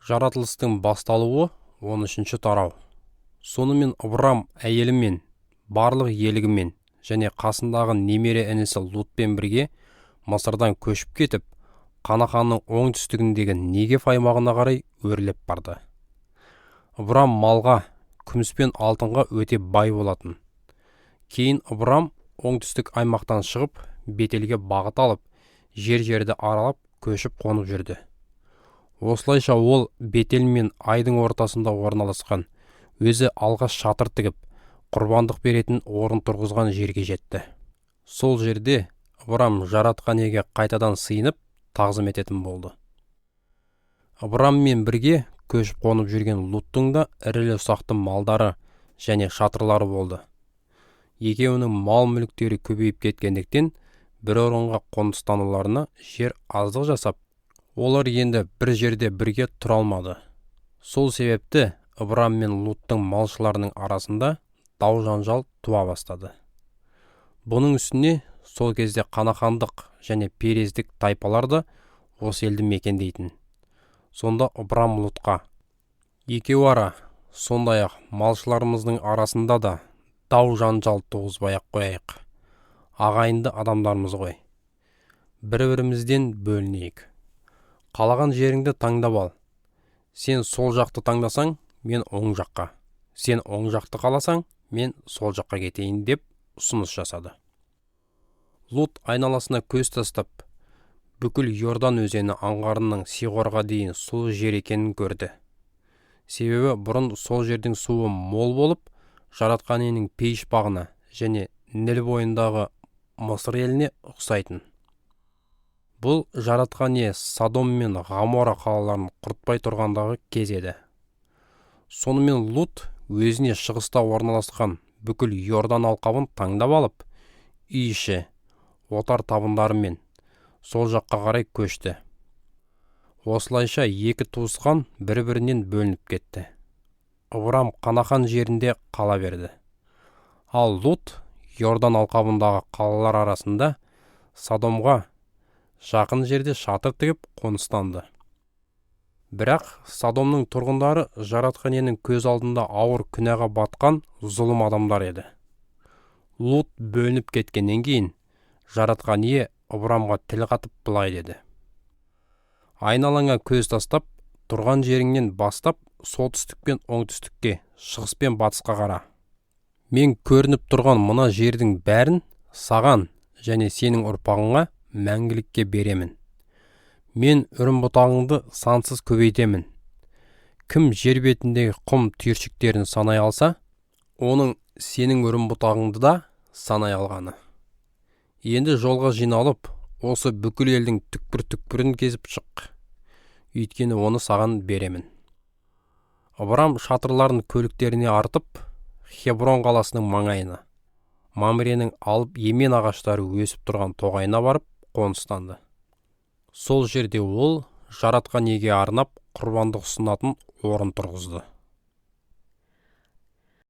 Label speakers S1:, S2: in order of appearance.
S1: Жаратылыстың басталуы 13-ші тарау. Сонымен Ыбырам әйелімен, барлық елігімен және қасындағы немере інісі Лутпен бірге Мысырдан көшіп кетіп, Қанаханның оңтүстігіндегі Негев аймағына қарай өрлеп барды. Ыбырам малға, күміс пен алтынға өте бай болатын. Кейін Ыбырам оңтүстік аймақтан шығып, Бетелге бағыт алып, жер-жерді аралап, көшіп қонып жүрді. Осылайша ол Бетел мен Айдың ортасында орналасқан, өзі алғаш шатыр тігіп, құрбандық беретін орын тұрғызған жерге жетті. Сол жерде Ыбырам жаратқан Иеге қайтадан сыйынып, тағзым ететін болды. Ыбыраммен бірге көшіп қонып жүрген Луттың да ірілі-ұсақты малдары және шатырлары болды. Екеуінің мал-мүліктері көбейіп кеткендіктен, бір орынға қоныстануларына жер аздық жасап, олар енді бір жерде бірге тұра алмады. Сол себепті Ыбырам мен Луттың малшыларының арасында дау-жанжал туа бастады. Бұның үстіне сол кезде Қанахандық және Перездік тайпалар да осы елді мекендейтін. Сонда Ыбырам Лутқа: екеуі ара, сондай-ақ малшыларымыздың арасында да дау-жанжал туғызбай-ақ қояйық. Ағайынды адамдарымыз ғой. Бір-бірімізден бөлінейік. Қалаған жеріңді таңдап ал. Сен сол жақты таңдасаң, мен оң жаққа. Сен оң жақты қаласаң, мен сол жаққа кетейін деп ұсыныс жасады. Лут айналасына көз тастап, бүкіл Йордан өзені аңғарының Сиғорға дейін сулы жер екенін көрді. Себебі бұрын сол жердің суы мол болып, жаратқан Иенің Пейіш бағына және Ніл бойындағы Мысыр еліне ұқсайтын. Бұл жаратқан Ие Содом мен Ғамора қалаларын құртпай тұрғандағы кез еді. Сонымен Лут өзіне шығыста орналасқан бүкіл Йордан алқабын таңдап алып, үй іші, отар табындарымен сол жаққа қарай көшті. Осылайша екі туысқан бір-бірінен бөлініп кетті. Ыбырам Қанахан жерінде қала берді. Ал Лут Йордан алқабындағы қалалар арасында Содомға жақын жерде шатыр тігіп қоныстанды. Бірақ Содомның тұрғындары жаратқан Иенің көз алдында ауыр күнәға батқан зұлым адамдар еді. Лут бөлініп кеткеннен кейін жаратқан Ие Ыбырамға тіл қатып былай деді: айналаңа көз тастап, тұрған жеріңнен бастап, солтүстік пен оңтүстікке, шығыс пен батысқа қара. Мен көрініп тұрған мына жердің бәрін саған және сенің ұрпағыңа мәңгілікке беремін. Мен үрім-бұтағыңды сансыз көбейтемін. Кім жер бетіндегі құм түйіршіктерін санай алса, оның сенің үрім-бұтағыңды да санай алғаны. Енді жолға жиналып, осы бүкіл елдің түкпір-түкпірін кезіп шық. Өйткені оны саған беремін. Ыбырам шатырларын көліктеріне артып, Хеброн қаласының маңайына, Мамренің алып емен ағаштары өсіп тұрған тоғайына барып қоныстанды. Сол жерде ол жаратқан Иеге арнап құрбандық ұсынатын орын тұрғызды.